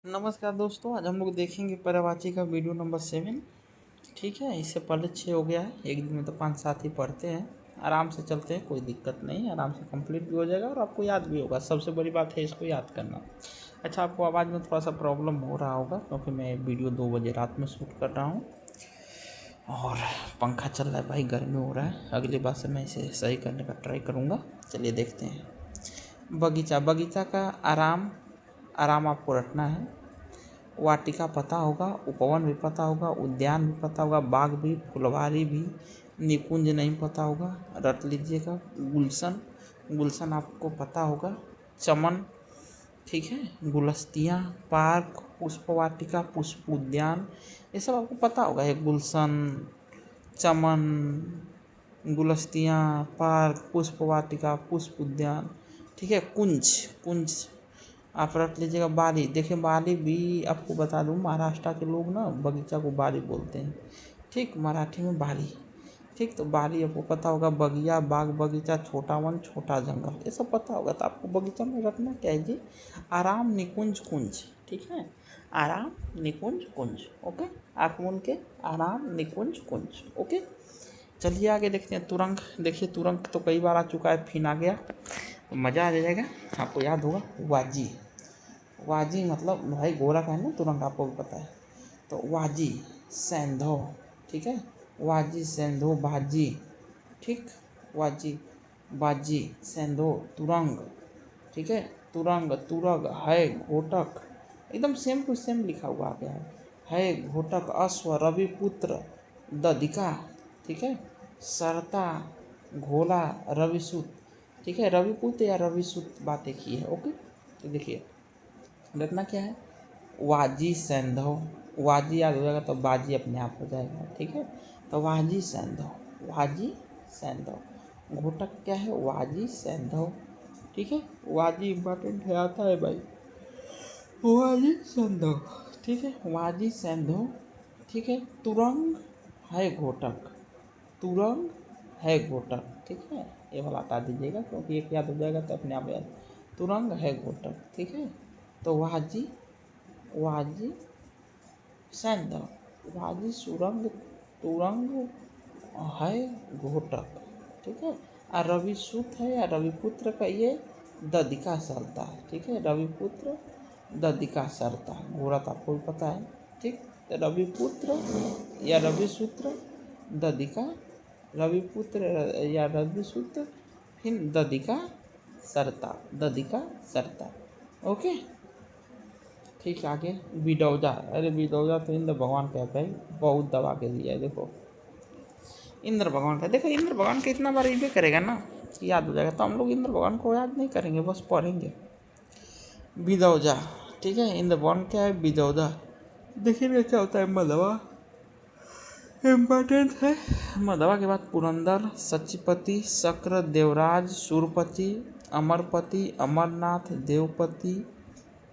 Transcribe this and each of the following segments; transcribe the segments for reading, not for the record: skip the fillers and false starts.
नमस्कार दोस्तों, आज हम लोग देखेंगे पर्यायवाची का वीडियो नंबर 7। ठीक है, इससे पहले 6 हो गया है। एक दिन में तो 5-7 ही पढ़ते हैं। आराम से चलते हैं, कोई दिक्कत नहीं, आराम से कंप्लीट भी हो जाएगा और आपको याद भी होगा। सबसे बड़ी बात है इसको याद करना। अच्छा, आपको आवाज़ में थोड़ा सा प्रॉब्लम हो रहा होगा क्योंकि मैं वीडियो 2 बजे रात में शूट कर रहा हूँ और पंखा चल रहा है भाई, गर्मी हो रहा है। अगली बार से मैं इसे सही करने का ट्राई करूँगा। चलिए देखते हैं। बगीचा का आराम आपको रखना है। वाटिका पता होगा, उपवन भी पता होगा, उद्यान भी पता होगा, बाग भी, फुलवारी भी, निकुंज नहीं पता होगा, रट लीजिएगा। गुलशन आपको पता होगा। चमन, ठीक है, गुलस्तियाँ, पार्क, पुष्प वाटिका, पुष्प उद्यान, ये सब आपको पता होगा। एक गुलशन, चमन, गुलस्तियाँ, पार्क, पुष्प वाटिका, पुष्प उद्यान, ठीक है। कुंज आप रख लीजिएगा। बारी, देखिए बारी भी आपको बता दूं, महाराष्ट्र के लोग ना बगीचा को बारी बोलते हैं। ठीक, मराठी में बारी। ठीक, तो बारी आपको पता होगा। बगिया, बाग बगीचा, छोटा वन, छोटा जंगल, ये सब पता होगा। तो आपको बगीचा में रखना क्या है जी? आराम, निकुंज, कुंज। ठीक है, आराम, निकुंज, कुंज। ओके, आँख मूंद के आराम, निकुंज, कुंज। ओके, चलिए आगे देखते हैं। तुरंग, देखिए तुरंग तो कई बार आ चुका है, फिर आ गया तो मज़ा आ जाएगा। आपको याद होगा। वाजी मतलब भाई गोरा का है ना, तुरंग आपको भी पता है। तो वाजी, सेंधो, ठीक है। वाजी, सेंधो, बाजी, ठीक। वाजी, बाजी, सेंधो, तुरंग, ठीक है। तुरंग, तुरग, है, घोटक, एकदम सेम टू सेम लिखा हुआ आ गया है। घोटक, अश्व, रविपुत्र, दधिका, ठीक है। सरता, घोला, रविसुत, ठीक है। रविपुत्र या रविसुत बात एक ही है। ओके, तो देखिए रखना क्या है। वाजी, सैंधव, वाजी याद हो जाएगा तो बाजी अपने आप हो जाएगा। ठीक है, तो वाजी, सैंधव, वाजी, सैंधव। घोटक क्या है? वाजी, सैंधव, ठीक है। वाजी इंपॉर्टेंट है, आता है भाई। वाजी, सैंधव, ठीक है। वाजी, सैंधव, ठीक है। तुरंग है घोटक, तुरंग है घोटक, ठीक है। ये वाला हटा दीजिएगा क्योंकि एक याद हो जाएगा तो अपने आप याद। तुरंग है घोटक, ठीक है। तो वाजी, वाजी, सैंधव, वाजी, सुरंग, तुरंग है घोटक, ठीक है। और रविसुत है या रविपुत्र का ये दधिका सरता है, ठीक है। रविपुत्र, दधिका सरता, घोड़ा तो आपको भी पता है। ठीक, तो रविपुत्र या रविसूत्र, दधिका, रविपुत्र या रविसूत्र, फिर दधिका सरता, दधिका सरता। ओके, ठीक है। आगे बिडौजा, अरे बिडौजा तो इंद्र भगवान का है भाई, बहुत दबा के दिया है। देखो इंद्र भगवान का, देखो इंद्र भगवान का इतना बार ये करेगा ना कि याद हो जाएगा। तो हम लोग इंद्र भगवान को याद नहीं करेंगे, बस पढ़ेंगे। बिदौजा, ठीक है। इंद्र भगवान क्या है? बिदौजा। देखिए क्या होता है। मधवा इम्पोर्टेंट है। मधवा के बाद पुरंदर, सचिपति, शक्र, देवराज, सूरपति, अमरपति, अमरनाथ, देवपति,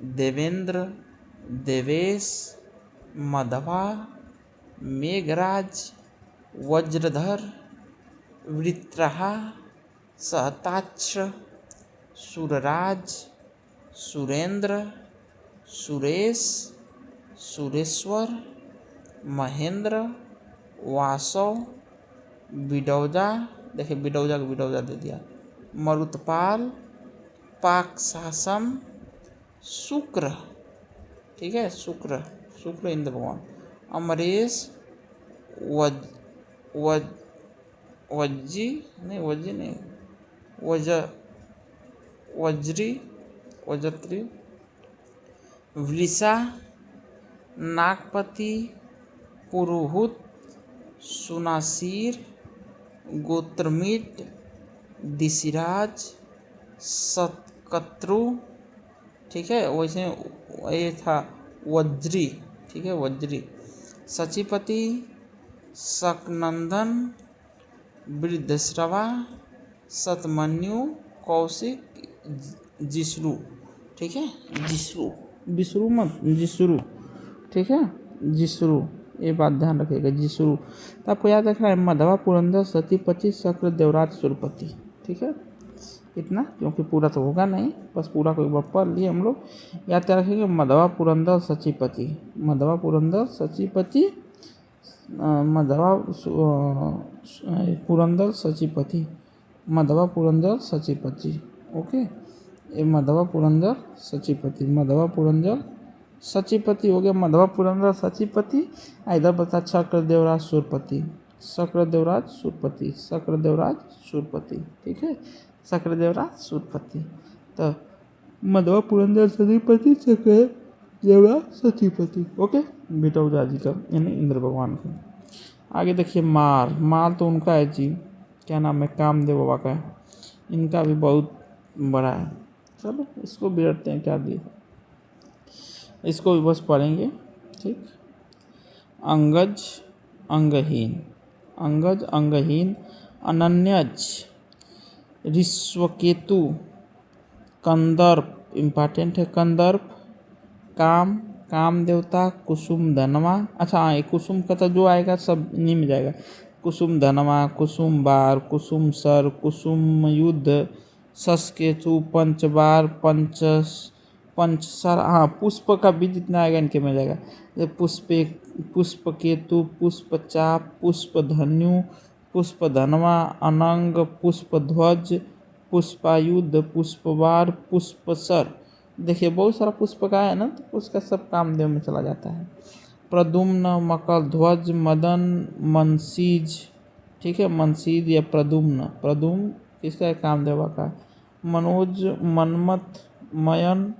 देवेंद्र, देवेश, मधवा, मेघराज, वज्रधर, वृत्रहा, सहताक्ष, सुरराज, सुरेंद्र, सुरेश, सुरेश्वर, महेंद्र, वासव, बिडौजा, देखिए बिडौजा को बिडौजा दे दिया। मरुतपाल, पाकशासम, शुक्र, ठीक है। शुक्र, शुक्र इंद्र भगवान। अमरेश, वज वज वज्जी नहीं, वज्जी नहीं, वज्री, वजत्री, वृषा, नागपति, पुरोहित, सुनासीर, गोत्रमित, दिशिराज, सतकत्रु, ठीक है। वैसे ये था वज्री, ठीक है, वज्री। सचिपति, शकनंदन, वृद्धश्रवा, शतमन्यु, कौशिक, जिश्रु, ठीक है। जिश्रु, विश्रु मत, जिश्रु, ठीक है। जिश्रु, ये बात ध्यान रखिएगा, जिश्रु। तो आपको याद रखना है मधवा, पुरंदर, सतीपति, शक्र, देवराज, सुरपति, ठीक है। इतना, क्योंकि पूरा तो होगा नहीं, बस पूरा को एक बार पढ़ लिए हम लोग। याद क्या रखेंगे, मधवा पुरंदर सचिपति, मधवा पुरंदर सचिपति, मधवा पुरंदर सचिपति, मधवा पुरंदर सचिपति। ओके, ये मधवा पुरंदर सचिपति, मधवा पुरंदर सचिपति हो गया, मधवा पुरंदर सचिपति। इधर बता चक्रदेवराज सूरपति, चक्रदेवराज सूरपति, चक्रदेवराज सूरपति। ठीक है, चक्रदेवराज सूरपति। तो मधवा पुरंदर सचिपति, चक्रदेवराज सचिपति। ओके, बेटा उजा जी का यानी इंद्र भगवान का। आगे देखिए माल, माल तो उनका है जी, क्या नाम है, कामदेव बाबा का है, इनका भी बहुत बड़ा है। चलो इसको भी रखते हैं, क्या दिए, इसको भी बस पढ़ेंगे। ठीक, अंगज अंगहीन, अंगज अंगहीन, अनन्यज, ऋष्वकेतु, कंदर्प, इम्पॉर्टेंट है कंदर्प, काम, काम देवता, कुसुम धनवा। अच्छा हाँ, ये कुसुम का तो जो आएगा सब इन्हीं में जाएगा, कुसुम धनवा, कुसुम बार, कुसुम सर, कुसुम युद्ध, ससकेतु, पंचबार, पंचसर। हाँ, पुष्प का बीज जितना आएगा इनके में जाएगा, पुष्प केतु, पुष्प चाप, पुष्प धन्यु, पुष्प धनवा, अनंग, पुष्प ध्वज, पुष्पायुध, पुष्पवार, पुष्पसर। देखिए बहुत सारा पुष्प का है ना, तो उसका सब कामदेव में चला जाता है। प्रदुम्न, मकर ध्वज, मदन, मनसीज। ठीक है, मनसीज या प्रदुम्न, प्रदुम्न किसका है, कामदेवा का। मनोज, मनमत, मयन,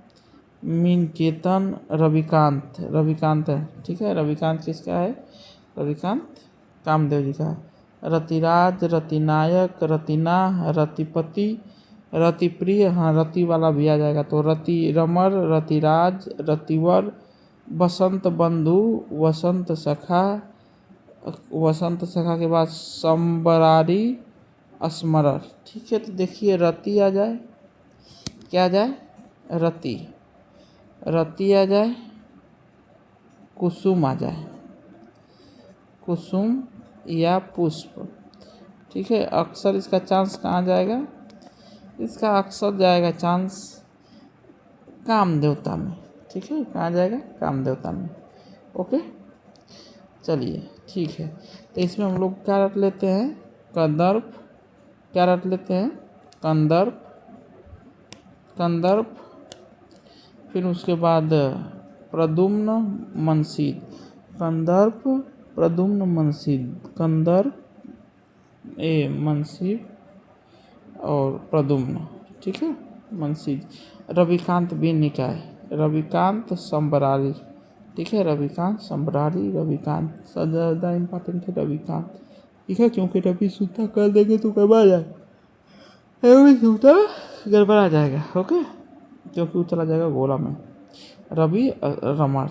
मीनकेतन, रविकांत, रविकांत है। ठीक है, रविकांत किसका है, रविकांत कामदेव जी का है। रतिराज, रतिनायक, रतिना, रतिपति, रतिप्रिय, हाँ रति वाला भी आ जाएगा, तो रति रमर, रतिराज, रतिवर, वसंत बंधु, वसंत सखा, वसंत सखा के बाद संबरारी, स्मरर। ठीक है, तो देखिए रति आ जाए, क्या आ जाए, रति, रति आ जाए, कुसुम आ जाए, कुसुम या पुष्प। ठीक है, अक्सर इसका चांस कहाँ जाएगा, इसका अक्सर जाएगा चांस काम देवता में। ठीक है, कहाँ जाएगा, काम देवता में। ओके, चलिए ठीक है, तो इसमें हम लोग क्या रख लेते हैं, कंदर्प, क्या रख लेते हैं, कंदर्प, कंदर्प, फिर उसके बाद प्रदुम्न मनसीद, कंदर्प, प्रदुम्न मनसीद, कंदर्प मनसीद और प्रदुम्न। ठीक है, मनसीद। रविकांत भी निकाय, रविकांत संबरारी। ठीक है, रविकांत संबरारी, रविकांत ज़्यादा इम्पोर्टेंट है रविकांत। ठीक है, क्योंकि रवि सूता कर देंगे तो गड़बड़ा जाएगा, रवि सूता गड़बड़ा जाएगा। ओके, क्योंकि वो चला जाएगा गोला में। रवि रमर,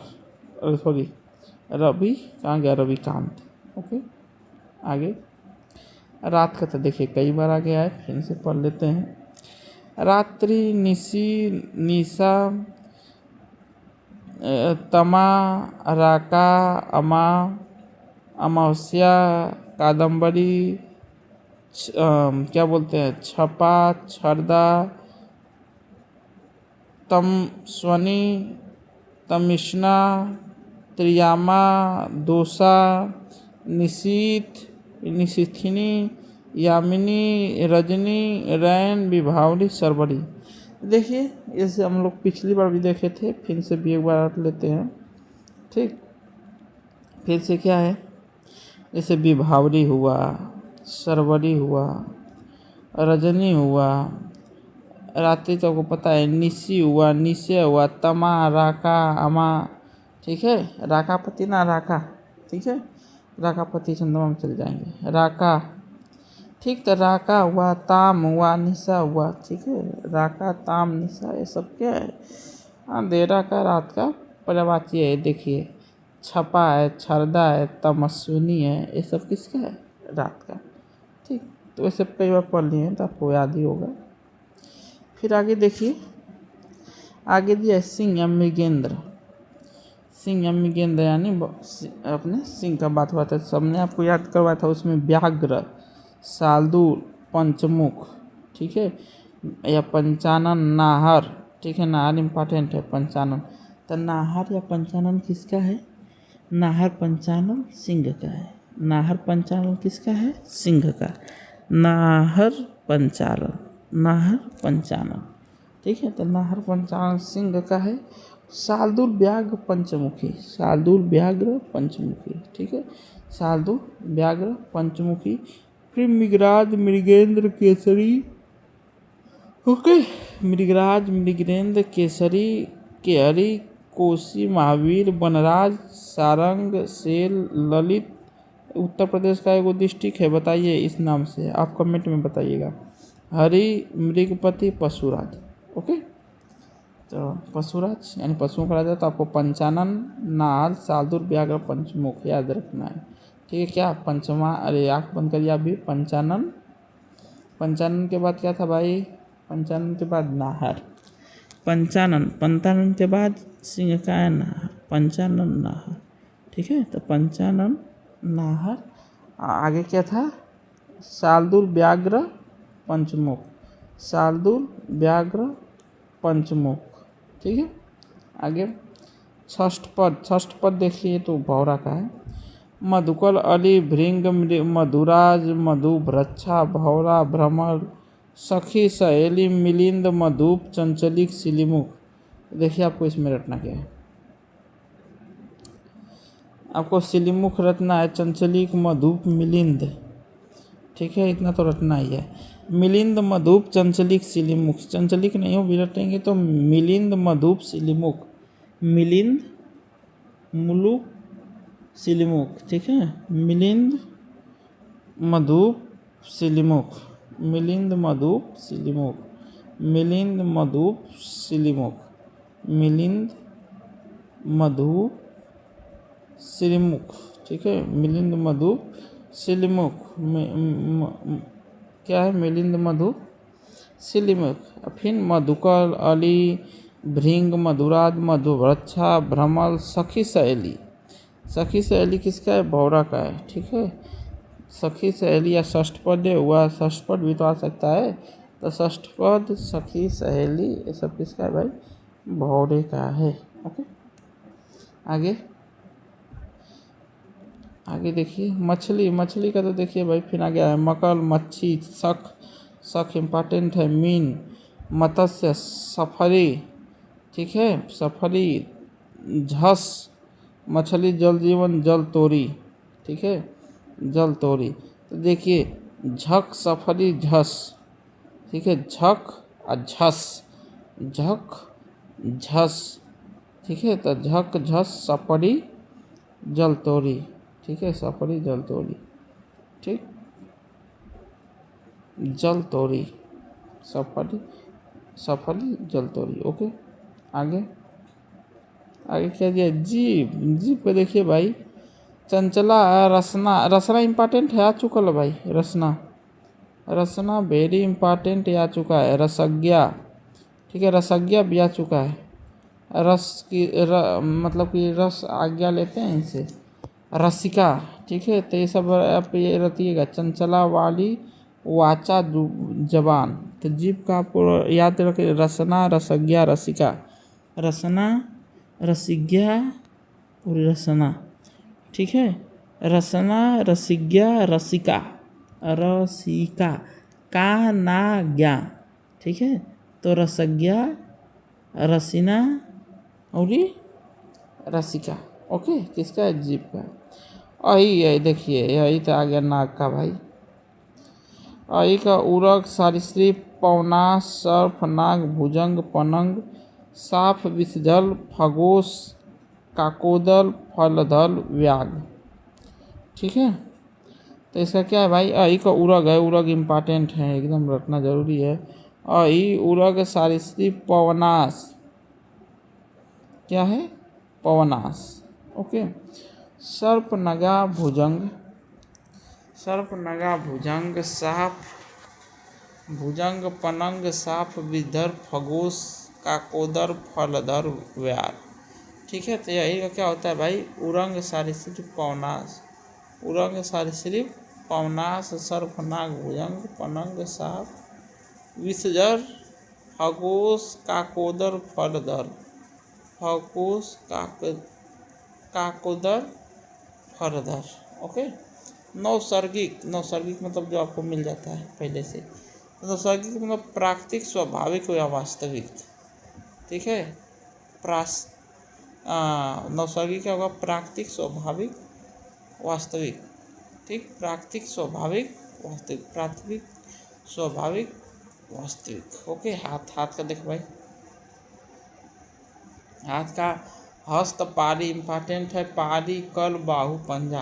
सॉरी रवि कहाँ गया, रविकांत। ओके, आगे रात का तो देखिए कई बार आ गया है, फिर से पढ़ लेते हैं। रात्रि, निशी, निशा, तमा, राका, अमा, अमावस्या, कादम्बरी, क्या बोलते हैं, छपा, छरदा, तमस्वनी, तमिश्ना, त्रियामा, दोसा, निशीथ, निशिथिनी, यामिनी, रजनी, रैन, विभावरी, सरवरी। देखिए जैसे हम लोग पिछली बार भी देखे थे, फिर से भी एक बार रख लेते हैं। ठीक, फिर से क्या है, जैसे विभावरी हुआ, सरवरी हुआ, रजनी हुआ, रात्रि तो आपको पता है, निशी हुआ, निशे हुआ, तमा, राका, अमा। ठीक है, राकापति ना राका। ठीक है, राकापति चंद्रमा में चल जाएंगे, राका। ठीक, तो राका हुआ, ताम हुआ, निशा हुआ। ठीक है, राका, ताम, निशा, ये सब क्या है, अंधेरा का, रात का पर्यायवाची है। देखिए छपा है, छरदा है, तमस्विनी है, ये सब किसका है, रात का। ठीक, तो वैसे कई बार पढ़ लिए हैं तो आपको याद ही होगा। फिर आगे देखिए, आगे दिया सिंह या मृगेंद्र, सिंह या मृगेंद्र यानी अपने सिंह का बात हुआ था, सबने आपको याद करवाया था, उसमें व्याघ्र, सालदूर, पंचमुख। ठीक है, या पंचानन, नाहर, ठीक है, नाहर इम्पॉर्टेंट है, पंचानन। तो नाहर या पंचानन किसका है? नाहर पंचानन सिंह का है। नाहर पंचानन किसका है? सिंह का। नाहर पंचानन, नाहर पंचानन, ठीक है। तो नाहर पंचानन सिंह का है। शार्दूल व्याघ्र पंचमुखी, शार्दूल व्याघ्र पंचमुखी, ठीक है, शार्दूल व्याघ्र पंचमुखी। फिर मृगराज, मृगेंद्र, केसरी, ओके, मृगराज, मृगेंद्र, केसरी, केहरी, कोसी, महावीर, वनराज, सारंग, सेल, ललित। उत्तर प्रदेश का एगो डिस्ट्रिक्ट है, बताइए इस नाम से, आप कमेंट में बताइएगा। हरि, मृगपति, पशुराज, ओके। तो पशुराज यानी पशुओं का राजा, तो आपको पंचानन, नाहर, शार्दूल, व्याघ्र, पंचमुख याद रखना है, ठीक है। क्या पंचमा, अरे आँख बंद करिए आप भी। पंचानन, पंचानन के बाद क्या था भाई? पंचानन के बाद नाहर, पंचानन, पंचानन के बाद सिंह का है नाहर, पंचानन नाहर, ठीक है। तो पंचानन नाहर, आगे क्या था? शार्दूल व्याघ्र पंचमुख, शार्दूल व्याघ्र पंचमुख, ठीक है। आगे षष्ठ पद, षष्ठ पद देखिए तो भौरा का है। मधुकर, अली, भृंग, मधुराज, मधुभ्रच्छा, भौरा, भ्रमर, सखी, सहेली, मिलिंद, मधुप, चंचलिक, सिलीमुख। देखिए आपको इसमें रटना क्या है, आपको सिलीमुख रटना है, चंचलिक, मधुप, मिलिंद, ठीक है, इतना तो रटना ही है। मिलिंद, मधुप, चंचलिक, सिलीमुख, चंचलिक नहीं हो भी रटेंगे तो मिलिंद, मधुप, सिलीमुख, मिलिंद, मुलुक, सिलीमुख, ठीक है। मिलिंद, मधुप, सिलीमुख, मिलिंद, मधुप, सिलीमुख, मिलिंद, मधुप, सिलीमुख, मिलिंद, मधुप, सिलीमुख, ठीक है। मिलिंद, मधुप, सिलीमुख, क्या है? मिलिंद, मधुप, सिलीमुख। फिर मधुकर, अली, भृंग, मधुराज, मधुभ्रच्छा, भ्रमर, सखी, सहेली। सखी सहेली किसका है? भौरा का है, ठीक है। सखी सहेली या षष्ठपद हुआ, षष्ठपद भी तो आ सकता है, तो षष्ठपद, सखी, सहेली, ये सब किसका है भाई? भौरे का है, ओके। आगे आगे देखिए, मछली, मछली का तो देखिए भाई फिर आ गया है मकल, मच्छी, शक, शक इम्पॉर्टेंट है, मीन, मत्स्य, सफरी, ठीक है, सफरी, झस, मछली, जल जीवन, जल तोरी, ठीक है, जल तोरी। तो देखिए झक, सफरी, झस, ठीक है, झक और झस, झक, झस, ठीक है। तो झक, झस, सफरी, जल तोरी, ठीक है, सफरी, जल तोरी, ठीक, जल तोरी, सफरी, सफरी, जल तोरी, ओके। आगे आगे क्या दिया? जीव, जीव को देखिए भाई, चंचला, रसना, रसना इम्पॉर्टेंट है, आ चुका है भाई, रसना, रसना वेरी इम्पॉर्टेंट आ चुका है। रसज्ञा, ठीक है, रसज्ञा भी आ चुका है। रस की मतलब कि रस आज्ञा लेते हैं इनसे, रसिका, ठीक है। तो ये सब आप ये रखिएगा, चंचला वाली, वाचा जबान। तो जीव का आपको याद रखिए, रसना, रसज्ञा, रसिका, रसना, रसिज्ञा और रसना, ठीक है। रसना, रसिज्ञा, रसिका, रसिका, का ना ज्ञा, ठीक है। तो रसज्ञा, रसीना और रसिका, ओके, किसका है? जीव का। अही है, देखिए यही तो आ गया नाग का भाई। अही का उरग, सरीसृप, पवनास, सर्प, नाग, भुजंग, पनंग, साफ, विषजल, खरगोश, काकोदल, फलदल, व्याघ्र, ठीक है। तो इसका क्या है भाई? अही का उरग है, उरग इम्पॉर्टेंट है, एकदम रखना जरूरी है। अही, उरग, सरीसृप, पवनास, क्या है? पवनास, ओके। सर्प, नगा, भुजंग, सर्प, नगा, भुजंग, साप, भुजंग, पनंग, साप, विषधर, खरगोश, काकोदर, फलधर, व्याघ्र, ठीक है। तो यही का क्या होता है भाई? उरंग, सरीसृप, पवनास, उरंग, सरीसृप, पवनास, सर्प, नाग, भुजंग, पनंग, साप, विषजर, खगोश, काकोदर, फरदर, खगोश, काकोदर, फरदर। ओके। नौसर्गिक, नौसर्गिक मतलब जो आपको मिल जाता है पहले से। नौसर्गिक मतलब प्राकृतिक, स्वाभाविक या वास्तविक। ठीक है। नौसर्गिक क्या होगा? प्राकृतिक, स्वाभाविक, वास्तविक। ठीक, प्राकृतिक, स्वाभाविक, वास्तविक, प्राकृतिक, स्वाभाविक, वास्तविक। ओके। हाथ, हाथ का देखो भाई, हाथ का हस्त, पारी इम्पॉर्टेंट है। पारी, कल, बाहु, पंजा।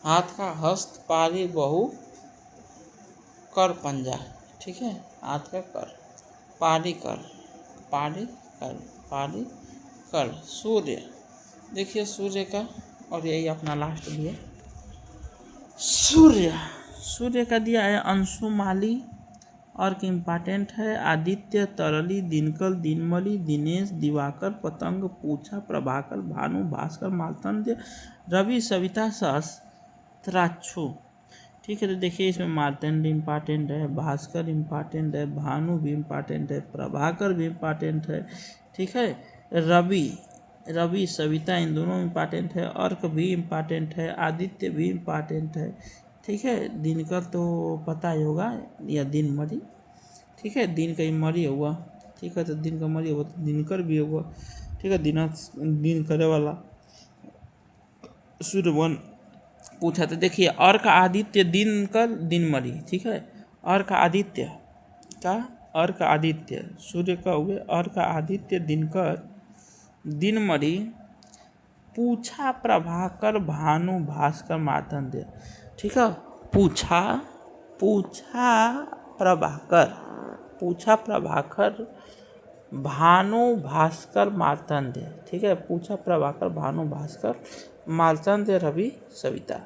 हाथ का हस्त, पारी, बाहु, कर, पंजा। ठीक है। हाथ का कर, पारी, कर, पारी, कर, पारी, कर। सूर्य, देखिए सूर्य का, और यही अपना लास्ट भी है सूर्य। सूर्य का दिया है अंशुमाली, अर्क इम्पॉर्टेंट है। आदित्य, तरली, दिनकर, दिनमणि, दिनेश, दिवाकर, पतंग, पूछा, प्रभाकर, भानु, भास्कर, मार्तंड, रवि, सविता, सहस्त्राक्षु। ठीक है। तो देखिए इसमें मार्तंड इम्पॉर्टेंट है, भास्कर इम्पॉर्टेंट है, भानु भी इम्पॉर्टेंट है, प्रभाकर भी इम्पॉर्टेंट है। ठीक है। रवि, सविता, इन दोनों इम्पॉर्टेंट है। अर्क भी इम्पॉर्टेंट है, आदित्य भी इम्पॉर्टेंट है। ठीक है। दिन का तो पता ही होगा, या दिन मरी। ठीक है। दिन का ही मरी हुआ। ठीक है। तो दिन का मरी हुआ तो दिनकर भी होगा। ठीक है। दिन करे वाला सूर्यवन पूछा। तो देखिए अर्क, आदित्य, दिनकर, दिनमणि। ठीक है। अर्क, आदित्य का, अर्क, आदित्य, सूर्य का हुए अर्क, आदित्य, दिनकर, दिनमणि, पूछा, प्रभाकर, भानु, भास्कर, मार्तंड। ठीक है। पूछा, प्रभाकर, पूछा, प्रभाकर, भानु, भास्कर, मार्तंड। ठीक है। पूछा, प्रभाकर, भानु, भास्कर, मार्तंड, रवि, सविता।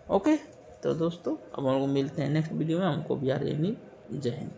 ओके। तो दोस्तों अब हम लोग मिलते हैं नेक्स्ट वीडियो में। हमको भी यार जय हिंद।